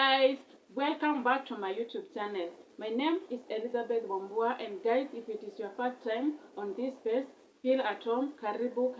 guys, welcome back to my YouTube channel. My name is Elizabeth Wambua, and guys, if it is your first time on this page, feel at home. Karibu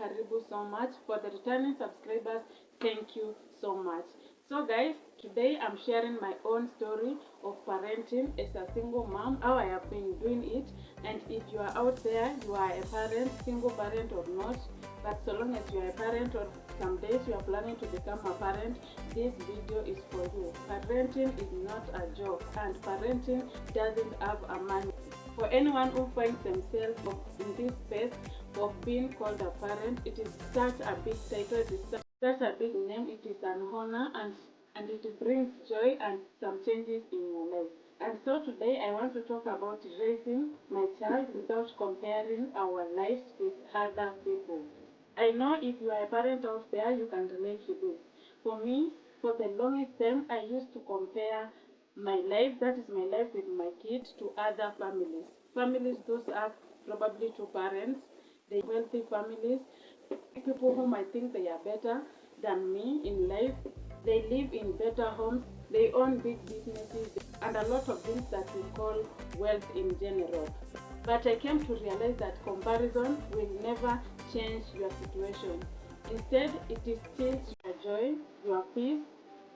so much. For the returning subscribers, thank you so much. So guys, today I'm sharing my own story of parenting as a single mom, how I have been doing it. And if you are out there, you are a parent, single parent or not, but so long as you are a parent or some days you are planning to become a parent, this video is for you. Parenting is not a joke, and parenting doesn't have a manual. For anyone who finds themselves in this space of being called a parent, it is such a big title, it is such a big name, it is an honor, and it brings joy and some changes in your life. And so today I want to talk about raising my child without comparing our lives with other people. I know if you are a parent out there, you can relate to this. For me, for the longest time, I used to compare my life, that is my life with my kids, to other families. Families, those have probably two parents, they wealthy families, people whom I think they are better than me in life. They live in better homes, they own big businesses, and a lot of things that we call wealth in general. But I came to realize that comparison will never change your situation. Instead, it is still your joy, your peace,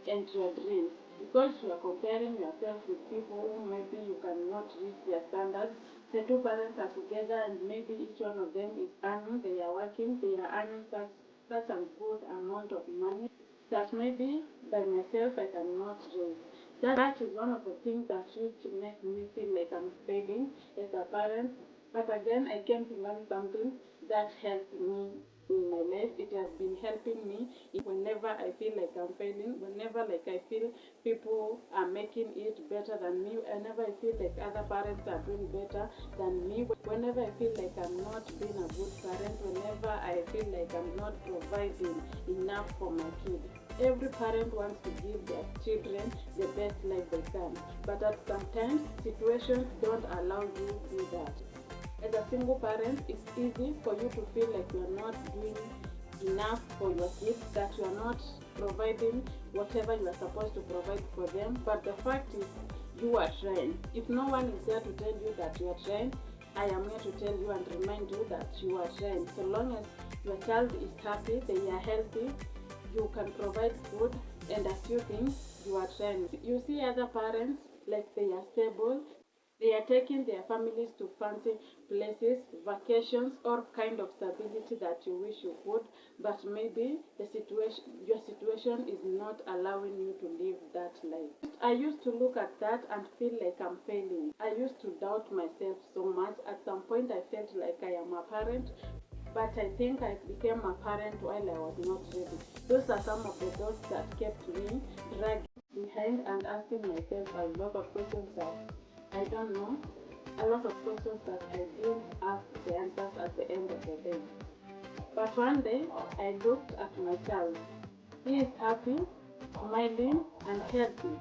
and your dreams. Because you are comparing yourself with people who maybe you cannot reach their standards. The two parents are together and maybe each one of them is earning, they are working, they are earning such a good amount of money that maybe by myself I cannot raise. That is one of the things that used to make me feel like I'm failing as a parent. But again, I came to learn something that helped me in my life. It has been helping me whenever I feel like I'm failing, whenever like I feel people are making it better than me, whenever I feel like other parents are doing better than me, whenever I feel like I'm not being a good parent, whenever I feel like I'm not providing enough for my kid. Every parent wants to give their children the best life they can, but at sometimes situations don't allow you to do that. As a single parent, it's easy for you to feel like you're not doing enough for your kids, that you're not providing whatever you are supposed to provide for them. But the fact is, you are trying. If no one is there to tell you that you are trying, I am here to tell you and remind you that you are trying. So long as your child is happy, they are healthy, you can provide food and a few things, you are trying. You see other parents like they are stable, they are taking their families to fancy places, vacations, or kind of stability that you wish you could, but maybe your situation is not allowing you to live that life. I used to look at that and feel like I'm failing. I used to doubt myself so much. At some point I felt like I am a parent, but I think I became a parent while I was not ready. Those are some of the doors that kept me dragging behind and asking myself a lot of questions that I don't know, a lot of questions that I didn't ask the answers at the end of the day. But one day I looked at my child. He is happy, smiling, and healthy.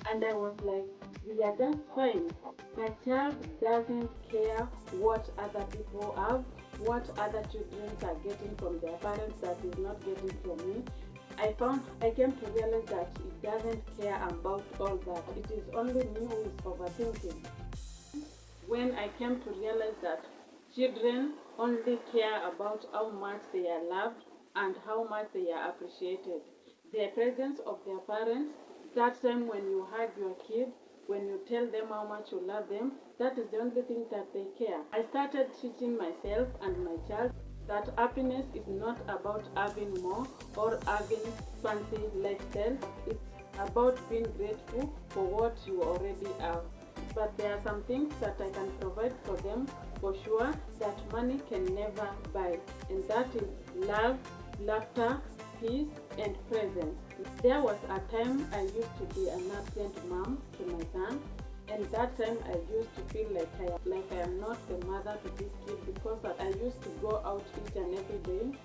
And I was like, we are just fine. My child doesn't care what other people have, what other children are getting from their parents that is not getting from me. I came to realize that it doesn't care about all that. It is only me who is overthinking. When I came to realize that children only care about how much they are loved and how much they are appreciated. The presence of their parents, that time when you hug your kid, when you tell them how much you love them, that is the only thing that they care. I started teaching myself and my child that happiness is not about having more or having fancy lifestyle. It's about being grateful for what you already have. But there are some things that I can provide for them for sure that money can never buy, and that is love, laughter, peace, and presence. There was a time I used to be an absent mom to my son, and that time I used to feel like I am not the mother to this kid, because I used to go out each and every day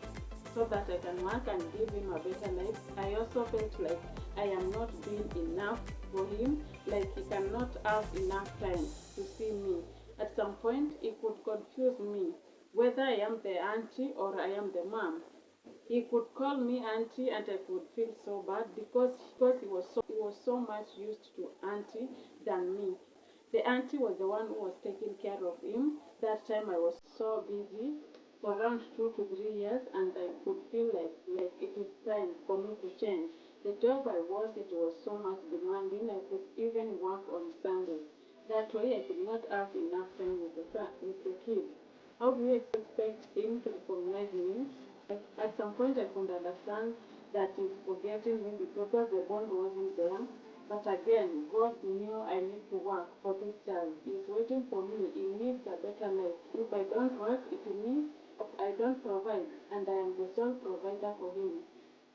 so that I can work and give him a better life. I also felt like I am not doing enough for him, like he cannot have enough time to see me. At some point, it could confuse me whether I am the auntie or I am the mom. He could call me auntie and I could feel so bad because he was was so much used to auntie than me. The auntie was the one who was taking care of him. That time I was so busy for around 2 to 3 years, and I could feel like it is time for me to change. The job I was, it was so much demanding. I could even work on Sundays. That way I could not have enough time with the kid. How do you expect him to recognize me? At some point I could understand that he's forgetting me because the bond wasn't there. But again, God knew I need to work for this child. He's waiting for me. He needs a better life. If I don't work, it means I don't provide, and I am the sole provider for him.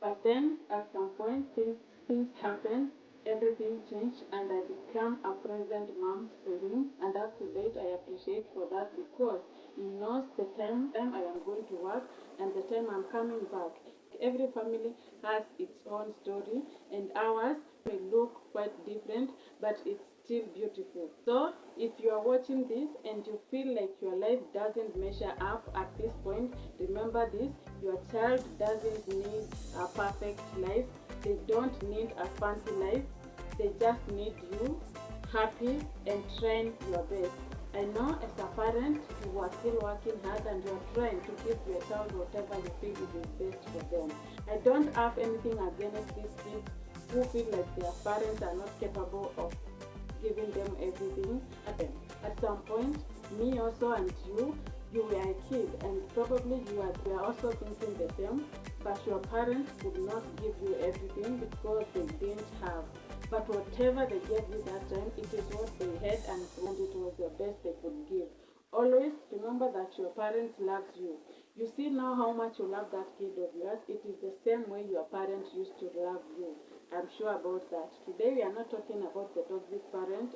But then, at some point, things happened, everything changed, and I became a present mom to him. And up to date, I appreciate for that because he knows the time I am going to work and the time I'm coming back. Every family has its own story, and ours may look quite different, but it's still beautiful. So, if you are watching this and you feel like your life doesn't measure up at this point, remember this: your child doesn't need a perfect life, they don't need a fancy life, they just need you happy and trying your best. I know as a parent, you are still working hard and you are trying to give your child whatever you feel is best for them. I don't have anything against these kids who feel like their parents are not capable of giving them everything. At some point, me also and you were a kid, and probably were also thinking the same, but your parents could not give you everything because they didn't have. But whatever they gave you that time, it is what they had, and it was the best they could give. Always remember that your parents loves you. You see now how much you love that kid of yours. It is the same way your parents used to love you. I'm sure about that. Today we are not talking about the toxic parent.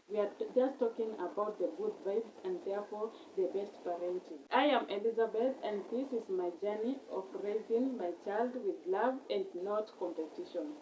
We are just talking about the good vibes and therefore the best parenting. I am Elizabeth, and this is my journey of raising my child with love and not competition.